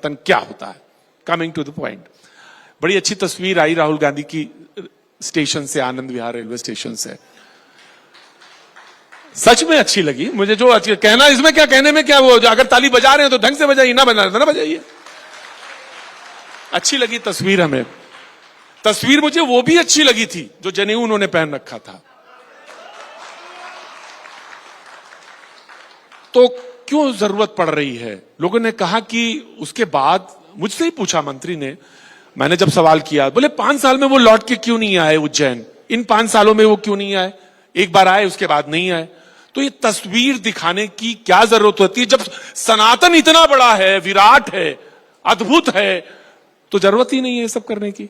परिवर्तन क्या होता है। कमिंग टू द पॉइंट, बड़ी अच्छी तस्वीर आई राहुल गांधी की स्टेशन से, आनंद विहार रेलवे स्टेशन से, सच में अच्छी लगी मुझे। जो अच्छी कहना, इसमें क्या कहने में क्या, वो अगर ताली बजा रहे हैं तो ढंग से बजाइए, ना बजा रहे तो ना बजाइए। अच्छी लगी तस्वीर हमें। तस्वीर मुझे वो भी अच्छी लगी थी जो जनेऊ उन्होंने पहन रखा था। तो क्यों जरूरत पड़ रही है? लोगों ने कहा कि उसके बाद, मुझसे ही पूछा मंत्री ने, मैंने जब सवाल किया, बोले 5 साल में वो लौट के क्यों नहीं आए उज्जैन, इन 5 सालों में वो क्यों नहीं आए, एक बार आए उसके बाद नहीं आए। तो ये तस्वीर दिखाने की क्या जरूरत होती है? जब सनातन इतना बड़ा है, विराट है, अद्भुत है, तो जरूरत ही नहीं है सब करने की।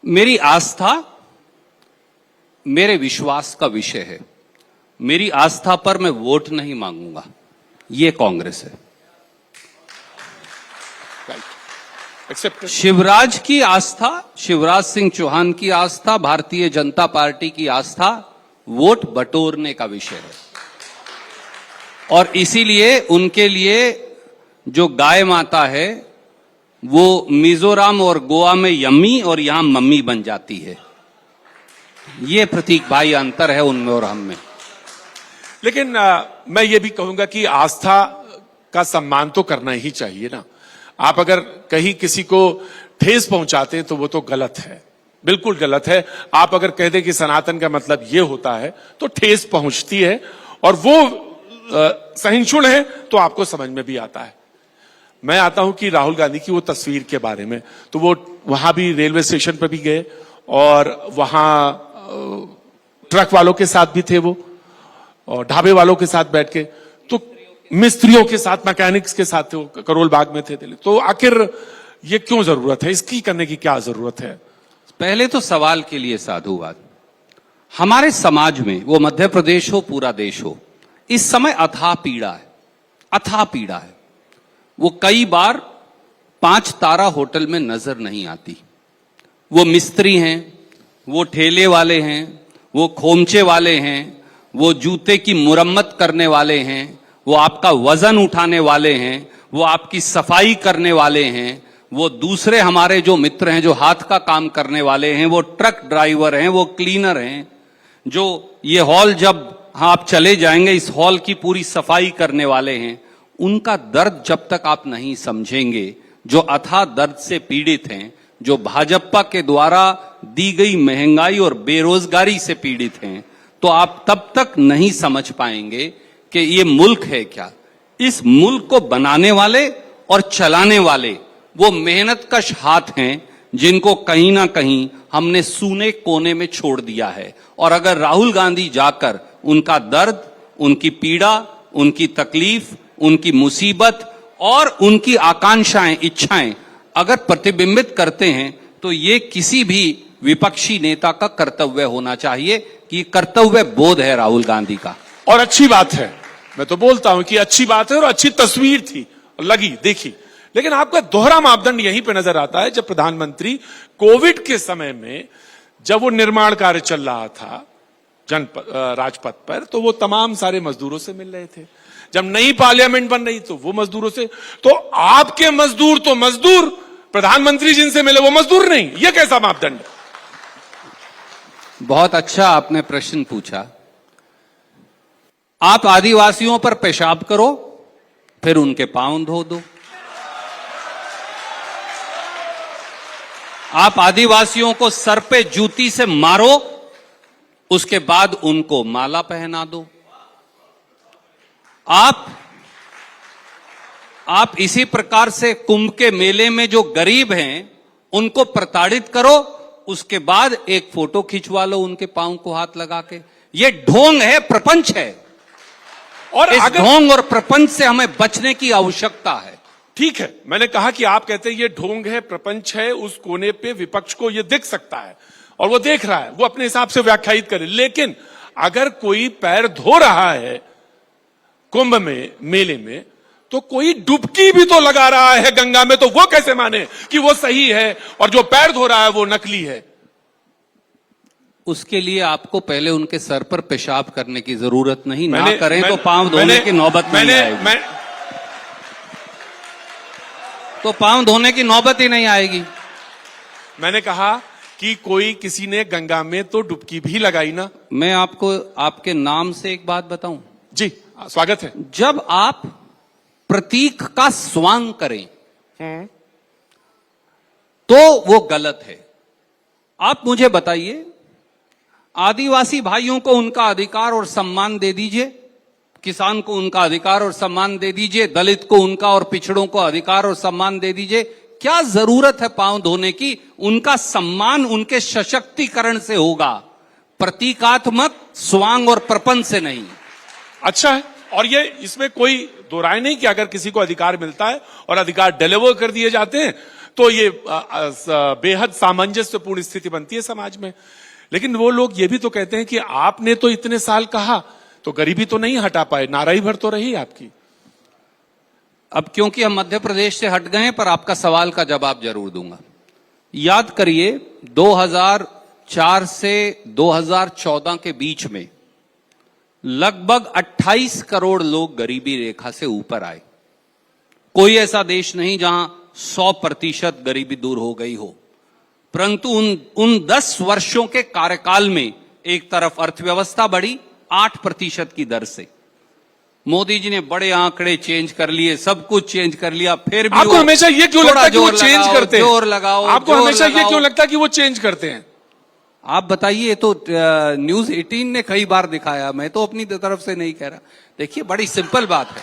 मेरी आस्था मेरे विश्वास का विषय है। मेरी आस्था पर मैं वोट नहीं मांगूंगा, ये कांग्रेस है। शिवराज की आस्था, शिवराज सिंह चौहान की आस्था, भारतीय जनता पार्टी की आस्था वोट बटोरने का विषय है। और इसीलिए उनके लिए जो गाय माता है वो मिजोरम और गोवा में यम्मी और यहां मम्मी बन जाती है। ये प्रतीक भाई अंतर है उनमें और हम में। लेकिन मैं ये भी कहूंगा कि आस्था का सम्मान तो करना ही चाहिए ना। आप अगर कहीं किसी को ठेस पहुंचाते हैं तो वो तो गलत है, बिल्कुल गलत है। आप अगर कह दें कि सनातन का मतलब ये होता है तो ठेस पहुंचती है, और वो सहिष्णु है तो आपको समझ में भी आता है। मैं आता हूं कि राहुल गांधी की वो तस्वीर के बारे में, तो वो वहां भी रेलवे स्टेशन पर भी गए और वहां ट्रक वालों के साथ भी थे वो, और ढाबे वालों के साथ बैठ के, तो मिस्त्रियों के साथ, मैकेनिक्स के साथ थे, वो करोल बाग में थे दिल्ली। तो आखिर ये क्यों जरूरत है, इसकी करने की क्या जरूरत है? पहले तो सवाल के लिए साधुवाद। हमारे समाज में, वो मध्य प्रदेश हो पूरा देश हो, इस समय अथाह पीड़ा है, अथाह पीड़ा है। वो कई बार 5 तारा होटल में नजर नहीं आती। वो मिस्त्री हैं, वो ठेले वाले हैं, वो खोमचे वाले हैं, वो जूते की मुरम्मत करने वाले हैं, वो आपका वजन उठाने वाले हैं, वो आपकी सफाई करने वाले हैं, वो दूसरे हमारे जो मित्र हैं जो हाथ का काम करने वाले हैं, वो ट्रक ड्राइवर हैं, वो क्लीनर हैं, जो ये हॉल जब आप चले जाएंगे इस हॉल की पूरी सफाई करने वाले हैं। उनका दर्द जब तक आप नहीं समझेंगे, जो अथाह दर्द से पीड़ित हैं, जो भाजपा के द्वारा दी गई महंगाई और बेरोजगारी से पीड़ित हैं, तो आप तब तक नहीं समझ पाएंगे कि ये मुल्क है क्या। इस मुल्क को बनाने वाले और चलाने वाले वो मेहनतकश हाथ हैं जिनको कहीं ना कहीं हमने सूने कोने में छोड़ दिया है। और अगर राहुल गांधी जाकर उनका दर्द, उनकी पीड़ा, उनकी तकलीफ, उनकी मुसीबत और उनकी आकांक्षाएं, इच्छाएं अगर प्रतिबिंबित करते हैं, तो ये किसी भी विपक्षी नेता का कर्तव्य होना चाहिए कि कर्तव्य बोध है राहुल गांधी का। और अच्छी बात है, मैं तो बोलता हूं कि अच्छी बात है और अच्छी तस्वीर थी, लगी, देखी। लेकिन आपका दोहरा मापदंड यहीं पे नजर आता है, जब प्रधानमंत्री कोविड के समय में, जब वो निर्माण कार्य चल रहा था राजपथ पर, तो वो तमाम सारे मजदूरों से मिल रहे थे। जब नई पार्लियामेंट बन रही तो वो मजदूरों से, तो आपके मजदूर तो मजदूर, प्रधानमंत्री जिनसे मिले वो मजदूर नहीं। ये कैसा मापदंड है? बहुत अच्छा आपने प्रश्न पूछा। आप आदिवासियों पर पेशाब करो, फिर उनके पांव धो दो। आप आदिवासियों को सर पे जूती से मारो, उसके बाद उनको माला पहना दो। आप इसी प्रकार से कुंभ के मेले में जो गरीब हैं उनको प्रताड़ित करो, उसके बाद एक फोटो खिंचवा लो उनके पांव को हाथ लगा के। ये ढोंग है, प्रपंच है, और इस ढोंग और प्रपंच से हमें बचने की आवश्यकता है। ठीक है, मैंने कहा कि आप कहते हैं ये ढोंग है, प्रपंच है, उस कोने पे विपक्ष को ये दिख सकता है और वो देख रहा है, वो अपने हिसाब से व्याख्यायित करे। लेकिन अगर कोई पैर धो रहा है कुंभ में, मेले में, तो कोई डुबकी भी तो लगा रहा है गंगा में, तो वो कैसे माने कि वो सही है और जो पैर धो रहा है वो नकली है? उसके लिए आपको पहले उनके सर पर पेशाब करने की जरूरत नहीं, ना करें तो पांव धोने की नौबत नहीं आएगी। तो पांव धोने की नौबत ही नहीं आएगी। मैंने कहा कि कोई किसी ने गंगा में तो डुबकी भी लगाई ना। मैं आपको आपके नाम से एक बात बताऊं। जी, स्वागत है। जब आप प्रतीक का स्वांग करें तो वो गलत है। आप मुझे बताइए, आदिवासी भाइयों को उनका अधिकार और सम्मान दे दीजिए, किसान को उनका अधिकार और सम्मान दे दीजिए, दलित को उनका और पिछड़ों को अधिकार और सम्मान दे दीजिए। क्या जरूरत है पांव धोने की? उनका सम्मान उनके सशक्तिकरण से होगा, प्रतीकात्मक स्वांग और प्रपंच से नहीं। अच्छा है, और ये इसमें कोई दो राय नहीं कि अगर किसी को अधिकार मिलता है और अधिकार डिलीवर कर दिए जाते हैं तो ये बेहद सामंजस्यपूर्ण स्थिति बनती है समाज में। लेकिन वो लोग ये भी तो कहते हैं कि आपने तो इतने साल कहा तो गरीबी तो नहीं हटा पाए, नाराई भर तो रही आपकी। अब क्योंकि हम मध्य प्रदेश से हट गए, पर आपका सवाल का जवाब जरूर दूंगा। याद करिए 2004 से 2014 के बीच में लगभग 28 करोड़ लोग गरीबी रेखा से ऊपर आए। कोई ऐसा देश नहीं जहां 100% गरीबी दूर हो गई हो। परंतु उन 10 वर्षों के कार्यकाल में एक तरफ अर्थव्यवस्था बढ़ी 8% की दर से। मोदी जी ने बड़े आंकड़े चेंज कर लिए, सब कुछ चेंज कर लिया, फिर भी आपको हमेशा ये क्यों लगता है कि वो चेंज करते हैं? जोर लगाओ, आपको हमेशा ये क्यों लगता है कि वो चेंज करते हैं? आप बताइए। तो न्यूज 18 ने कई बार दिखाया, मैं तो अपनी तरफ से नहीं कह रहा। देखिए, बड़ी सिंपल बात है।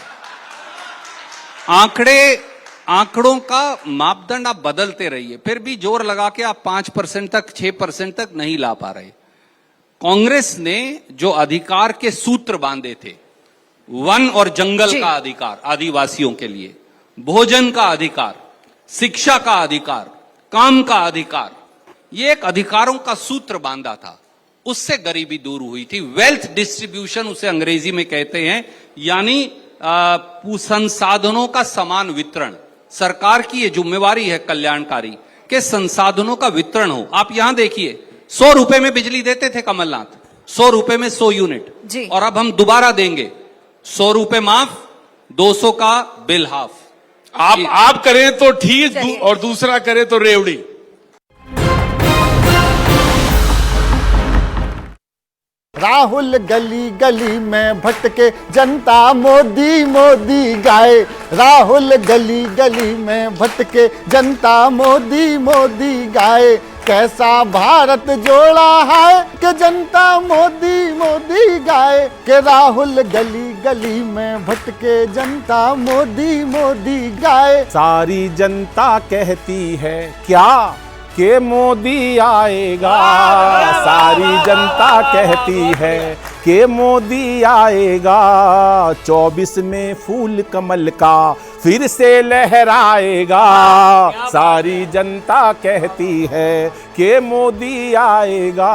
आंकड़ों का मापदंड आप बदलते रहिए, फिर भी जोर लगा के आप 5% तक 6% तक नहीं ला पा रहे। कांग्रेस ने जो अधिकार के सूत्र बांधे थे, वन और जंगल का अधिकार आदिवासियों के लिए, भोजन का अधिकार, शिक्षा का अधिकार, काम का अधिकार, ये एक अधिकारों का सूत्र बांधा था, उससे गरीबी दूर हुई थी। वेल्थ डिस्ट्रीब्यूशन उसे अंग्रेजी में कहते हैं, यानी संसाधनों का समान वितरण। सरकार की ये जिम्मेवारी है कल्याणकारी के संसाधनों का वितरण हो। आप यहां देखिए, 100 रुपए में बिजली देते थे कमलनाथ, 100 रुपए में 100 यूनिट, और अब हम दोबारा देंगे 100 रुपए माफ, 200 का बिल हाफ। आप करें तो ठीक और दूसरा करे तो रेवड़ी। राहुल गली गली में भटके, जनता मोदी मोदी गाए। राहुल गली गली में भटके, जनता मोदी मोदी गाए। कैसा भारत जोड़ा है कि जनता मोदी मोदी गाए। कि राहुल गली गली में भटके, जनता मोदी मोदी गाए। सारी जनता कहती है क्या कि मोदी आएगा। सारी जनता कहती है कि मोदी आएगा। 24 में फूल कमल का फिर से लहराएगा। सारी जनता कहती है कि मोदी आएगा।